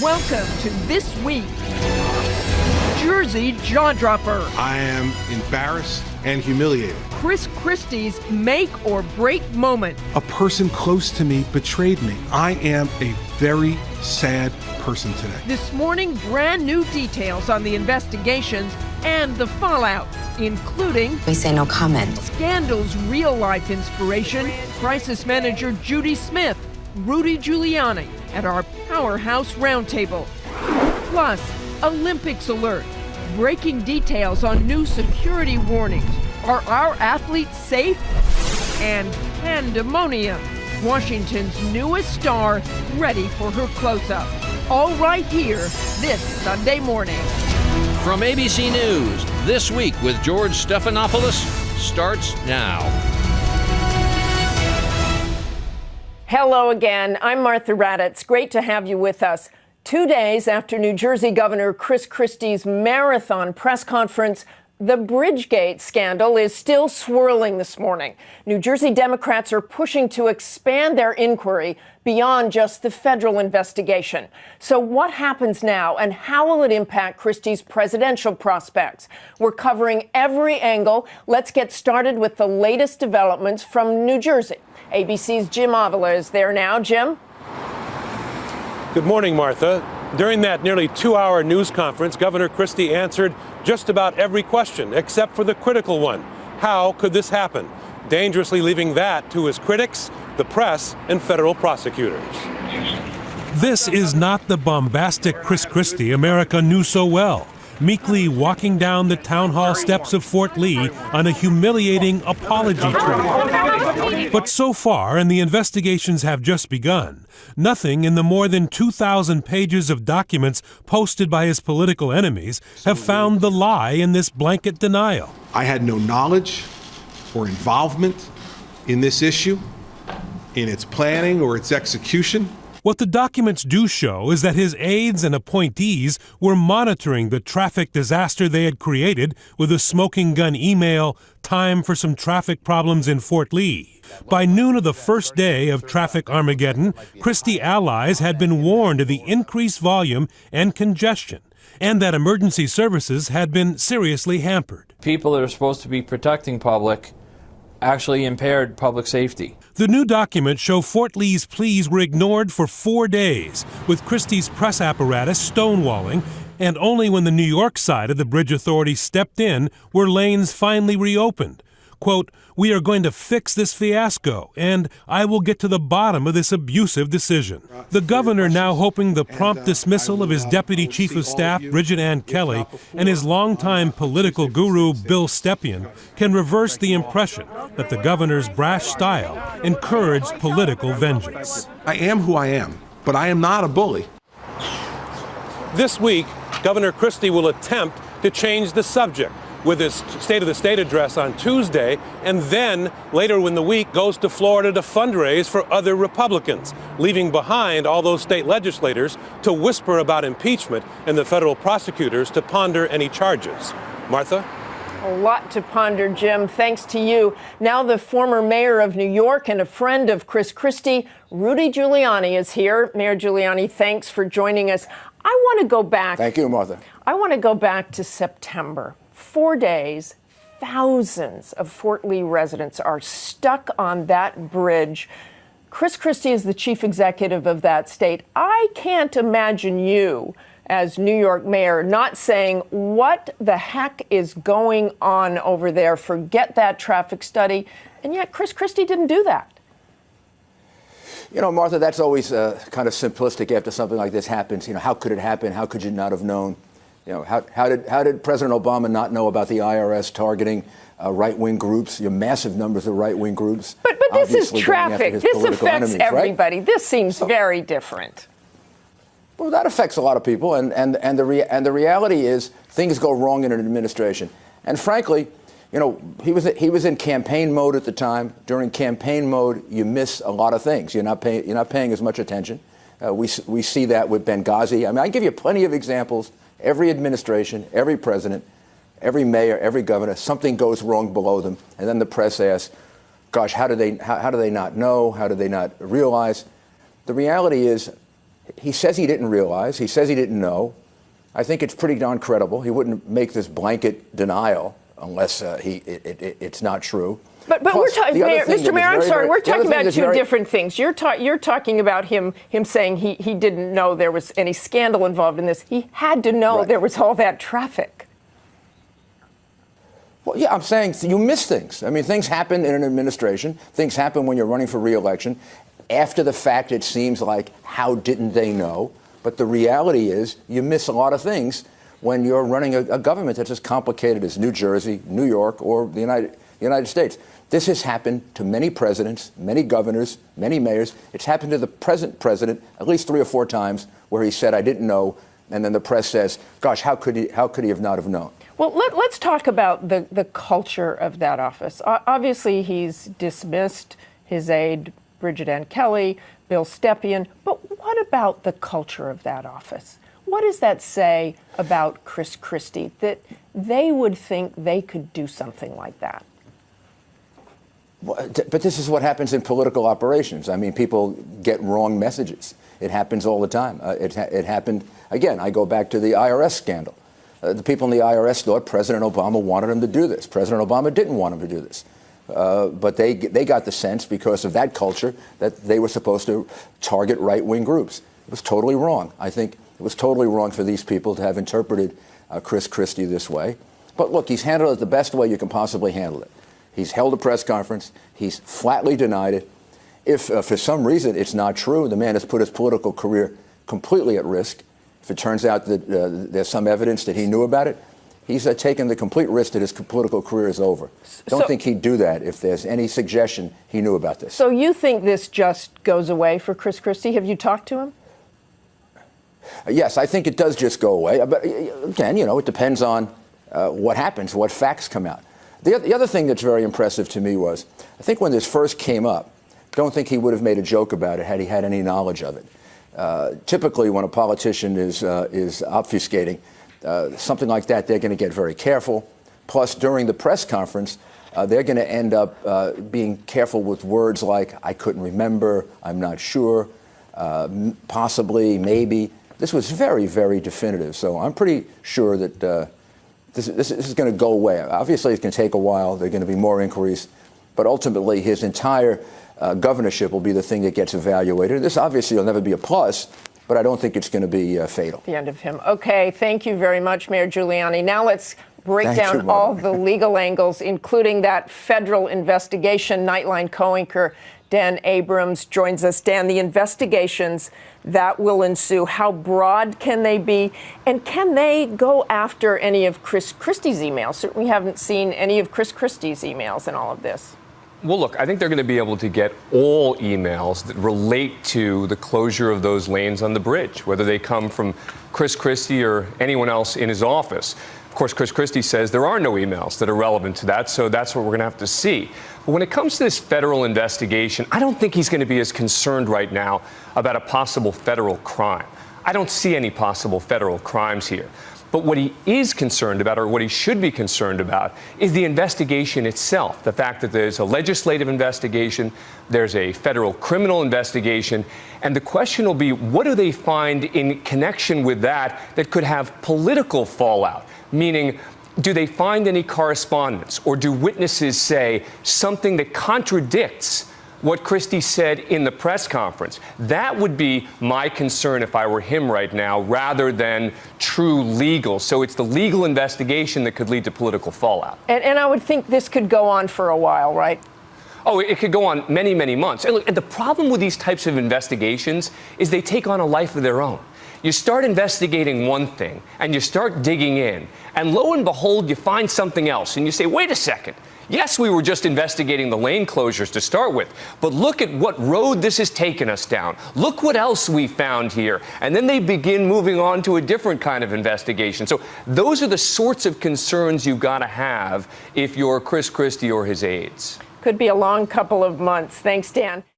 Welcome to This Week. Jersey Jawdropper. I am embarrassed and humiliated. Chris Christie's make or break moment. A person close to me betrayed me. I am a very sad person today. This morning, brand new details on the investigations and the fallout, including... We say no comment. Scandal's real-life inspiration, crisis manager Judy Smith, Rudy Giuliani, at our Powerhouse Roundtable. Plus, Olympics alert, breaking details on new security warnings. Are our athletes safe? And pandemonium, Washington's newest star, ready for her close-up. All right here this Sunday morning. From ABC News, This Week with George Stephanopoulos starts now. Hello again. I'm Martha Raddatz. Great to have you with us. 2 days after New Jersey Governor Chris Christie's marathon press conference, the Bridgegate scandal is still swirling this morning. New Jersey Democrats are pushing to expand their inquiry beyond just the federal investigation. So what happens now, and how will it impact Christie's presidential prospects? We're covering every angle. Let's get started with the latest developments from New Jersey. ABC's Jim Avila is there now. Jim? Good morning, Martha. During that nearly 2-hour news conference, Governor Christie answered just about every question, except for the critical one. How could this happen? Dangerously leaving that to his critics, the press, and federal prosecutors. This is not the bombastic Chris Christie America knew so well, meekly walking down the town hall steps of Fort Lee on a humiliating apology trail. But so far, and the investigations have just begun, nothing in the more than 2,000 pages of documents posted by his political enemies have found the lie in this blanket denial. I had no knowledge or involvement in this issue, in its planning or its execution. What the documents do show is that his aides and appointees were monitoring the traffic disaster they had created with a smoking gun email, "Time for some traffic problems in Fort Lee." By noon of the first day of Traffic Armageddon, Christie allies had been warned of the increased volume and congestion, and that emergency services had been seriously hampered. People that are supposed to be protecting public actually impaired public safety. The new documents show Fort Lee's pleas were ignored for 4 days, with Christie's press apparatus stonewalling, and only when the New York side of the bridge authority stepped in were lanes finally reopened. Quote, "We are going to fix this fiasco, and I will get to the bottom of this abusive decision." The governor now hoping the prompt dismissal of his deputy chief of staff, Bridget Ann Kelly, and his longtime political guru, Bill Stepien, can reverse the impression that the governor's brash style encouraged political vengeance. I am who I am, but I am not a bully. This week, Governor Christie will attempt to change the subject with his State of the State address on Tuesday, and then later in the week goes to Florida to fundraise for other Republicans, leaving behind all those state legislators to whisper about impeachment and the federal prosecutors to ponder any charges. Martha? A lot to ponder, Jim. Thanks to you. Now the former mayor of New York and a friend of Chris Christie, Rudy Giuliani, is here. Mayor Giuliani, thanks for joining us. I want to go back. Thank you, Martha. I want to go back to September. 4 days, thousands of Fort Lee residents are stuck on that bridge. Chris Christie is the chief executive of that state. I can't imagine you, as New York mayor, not saying, what the heck is going on over there? Forget that traffic study. And yet Chris Christie didn't do that. You know, Martha, that's always kind of simplistic after something like this happens. You know, how could it happen? How could you not have known? You know, how did President Obama not know about the IRS targeting right-wing groups, massive numbers of right-wing groups? But this is traffic. This affects everybody. Right? This seems very different. Well, that affects a lot of people, and the reality is things go wrong in an administration. And frankly, you know, he was in campaign mode at the time. During campaign mode, you miss a lot of things. You're not paying as much attention. We see that with Benghazi. I mean, I give you plenty of examples. Every administration, every president, every mayor, every governor, something goes wrong below them, and then the press asks, "Gosh, how do they not know? How do they not realize?" The reality is, He says he didn't realize. He says he didn't know. I think it's pretty darn credible. He wouldn't make this blanket denial unless it's not true. But Plus, we're talking, Mr. Mayor, I'm sorry, we're talking about two different things. You're talking about him saying he didn't know there was any scandal involved in this. He had to know there was all that traffic. Well, yeah, I'm saying you miss things. I mean, things happen in an administration. Things happen when you're running for re-election. After the fact, it seems like, how didn't they know? But the reality is you miss a lot of things when you're running a government that's as complicated as New Jersey, New York, or the United States. This has happened to many presidents, many governors, many mayors. It's happened to the present president at least 3 or 4 times where he said, I didn't know. And then the press says, gosh, how could he have not have known? Well, let's talk about the culture of that office. Obviously, he's dismissed his aide, Bridget Ann Kelly, Bill Stepien. But what about the culture of that office? What does that say about Chris Christie, that they would think they could do something like that? But this is what happens in political operations. I mean, people get wrong messages. It happens all the time. It happened, again, I go back to the IRS scandal. The people in the IRS thought President Obama wanted him to do this. President Obama didn't want him to do this. But they got the sense, because of that culture, that they were supposed to target right-wing groups. It was totally wrong. I think it was totally wrong for these people to have interpreted Chris Christie this way. But look, he's handled it the best way you can possibly handle it. He's held a press conference. He's flatly denied it. If for some reason it's not true, the man has put his political career completely at risk. If it turns out that there's some evidence that he knew about it, he's taken the complete risk that his political career is over. Don't think he'd do that if there's any suggestion he knew about this. So you think this just goes away for Chris Christie? Have you talked to him? Yes, I think it does just go away. But again, it depends on what happens, what facts come out. The other thing that's very impressive to me was, I think when this first came up, don't think he would have made a joke about it had he had any knowledge of it. Typically, when a politician is obfuscating something like that, they're going to get very careful. Plus, during the press conference, they're going to end up being careful with words like, I couldn't remember, I'm not sure, possibly, maybe. This was very, very definitive. So I'm pretty sure that this is going to go away. Obviously, it's going to take a while. There are going to be more inquiries. But ultimately, his entire governorship will be the thing that gets evaluated. This obviously will never be a plus, but I don't think it's going to be fatal. The end of him. Okay, thank you very much, Mayor Giuliani. Now let's break down all the legal angles, including that federal investigation. Nightline co-anchor Dan Abrams joins us. Dan, the investigations that will ensue, how broad can they be? And can they go after any of Chris Christie's emails? Certainly haven't seen any of Chris Christie's emails in all of this. Well, look, I think they're going to be able to get all emails that relate to the closure of those lanes on the bridge, whether they come from Chris Christie or anyone else in his office. Of course, Chris Christie says there are no emails that are relevant to that, so that's what we're going to have to see. But when it comes to this federal investigation, I don't think he's going to be as concerned right now about a possible federal crime. I don't see any possible federal crimes here. But what he is concerned about, or what he should be concerned about, is the investigation itself. The fact that there's a legislative investigation, there's a federal criminal investigation, and the question will be, what do they find in connection with that could have political fallout? Meaning, do they find any correspondence, or do witnesses say something that contradicts what Christie said in the press conference? That would be my concern if I were him right now, rather than true legal. So it's the legal investigation that could lead to political fallout. And I would think this could go on for a while, right? Oh, it could go on many, many months. And look, the problem with these types of investigations is they take on a life of their own. You start investigating one thing, and you start digging in, and lo and behold, you find something else, and you say, wait a second. Yes, we were just investigating the lane closures to start with, but look at what road this has taken us down. Look what else we found here. And then they begin moving on to a different kind of investigation. So those are the sorts of concerns you've got to have if you're Chris Christie or his aides. Could be a long couple of months. Thanks, Dan.